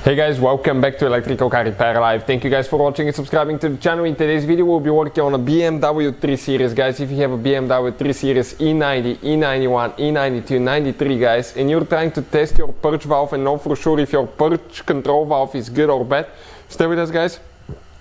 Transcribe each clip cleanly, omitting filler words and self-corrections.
Hey guys, welcome back to Electrical Car Repair Live. Thank you guys for watching and subscribing to the channel. In today's video we'll be working on a BMW 3 Series, guys. If you have a BMW 3 Series E90, E91, E92, 93, guys, and you're trying to test your purge valve and know for sure if your purge control valve is good or bad, stay with us, guys,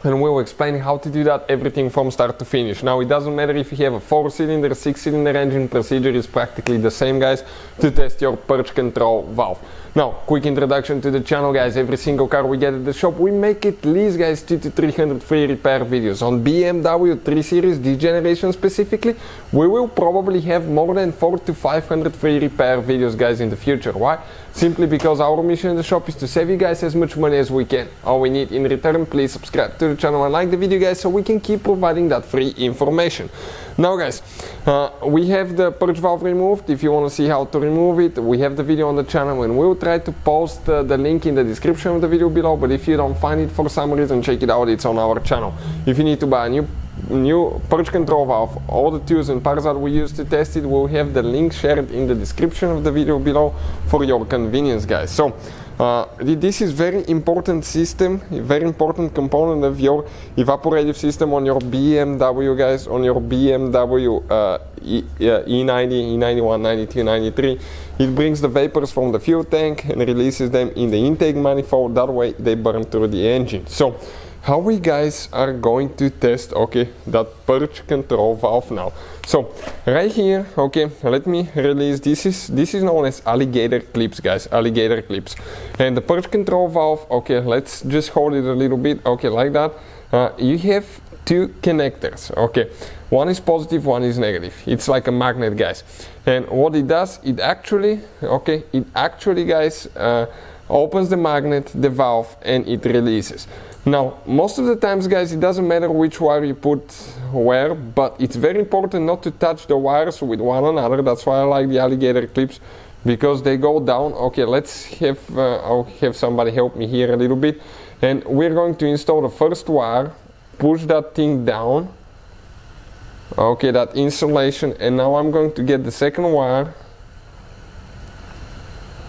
and we'll explain how to do that, everything from start to finish. Now, it doesn't matter if you have a 4-cylinder, 6-cylinder engine, procedure is practically the same, guys, to test your purge control valve. Now, quick introduction to the channel, guys. Every single car we get at the shop, we make at least, guys, 200 to 300 free repair videos. On BMW 3 Series, this generation specifically, we will probably have more than 400 to 500 free repair videos, guys, in the future. Why? Simply because our mission in the shop is to save you guys as much money as we can. All we need in return, please subscribe to the channel and like the video, guys, so we can keep providing that free information. Now, guys, we have the purge valve removed. If you want to see how to remove it, we have the video on the channel, and we'll try to post the link in the description of the video below. But if you don't find it for some reason, check it out, it's on our channel. If you need to buy a new purge control valve, all the tools and parts that we use to test it, we'll have the link shared in the description of the video below for your convenience, guys. So this is very important system, a very important component of your evaporative system on your BMW, guys, on your BMW E90, E91, 92, 93. It brings the vapors from the fuel tank and releases them in the intake manifold. That way they burn through the engine. So how we, guys, are going to test, that purge control valve now. So right here, let me release, this is known as alligator clips, guys, alligator clips. And the purge control valve, let's just hold it a little bit, like that. You have two connectors, one is positive, one is negative. It's like a magnet, guys. And what it does, it actually, guys, opens the magnet, the valve, and it releases. Now, most of the times, guys, it doesn't matter which wire you put where, but it's very important not to touch the wires with one another. That's why I like the alligator clips, because they go down. Let's have, I'll have somebody help me here a little bit. And we're going to install the first wire, push that thing down, that insulation, and now I'm going to get the second wire,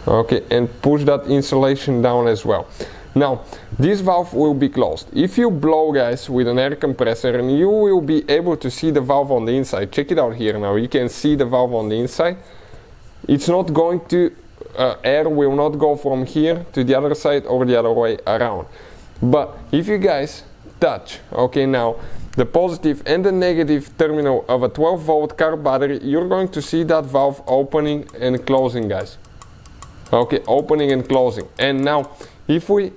and push that insulation down as well. Now, this valve will be closed. If you blow, guys, with an air compressor, and you will be able to see the valve on the inside. Check it out here now. You can see the valve on the inside. It's not going to, air will not go from here to the other side or the other way around. But if you guys touch, now, the positive and the negative terminal of a 12-volt car battery, you're going to see that valve opening and closing, guys. Opening and closing. And now, if we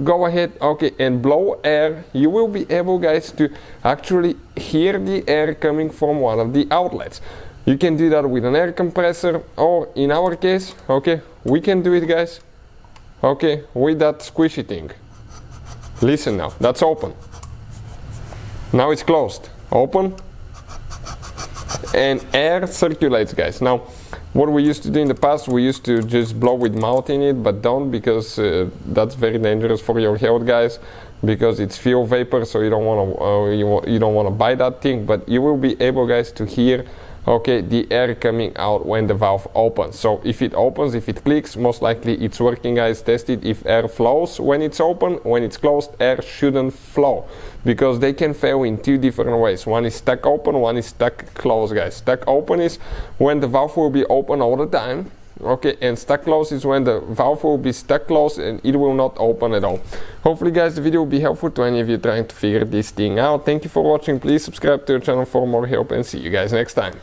go ahead, and blow air, you will be able, guys, to actually hear the air coming from one of the outlets. You can do that with an air compressor, or in our case, we can do it, guys, with that squishy thing. Listen now, that's open. Now it's closed. Open. And air circulates, guys. Now, what we used to do in the past, we used to just blow with mouth in it, but don't, because that's very dangerous for your health, guys, because it's fuel vapor, so you don't want to you don't want to buy that thing. But you will be able, guys, to hear the air coming out when the valve opens. So if it opens, if it clicks, most likely it's working, guys. Test it. If air flows when it's open, when it's closed, air shouldn't flow, because they can fail in two different ways. One is stuck open, one is stuck closed, guys. Stuck open is when the valve will be open all the time, and stuck closed is when the valve will be stuck closed and it will not open at all. Hopefully, guys, the video will be helpful to any of you trying to figure this thing out. Thank you for watching. Please subscribe to the channel for more help, and see you guys next time.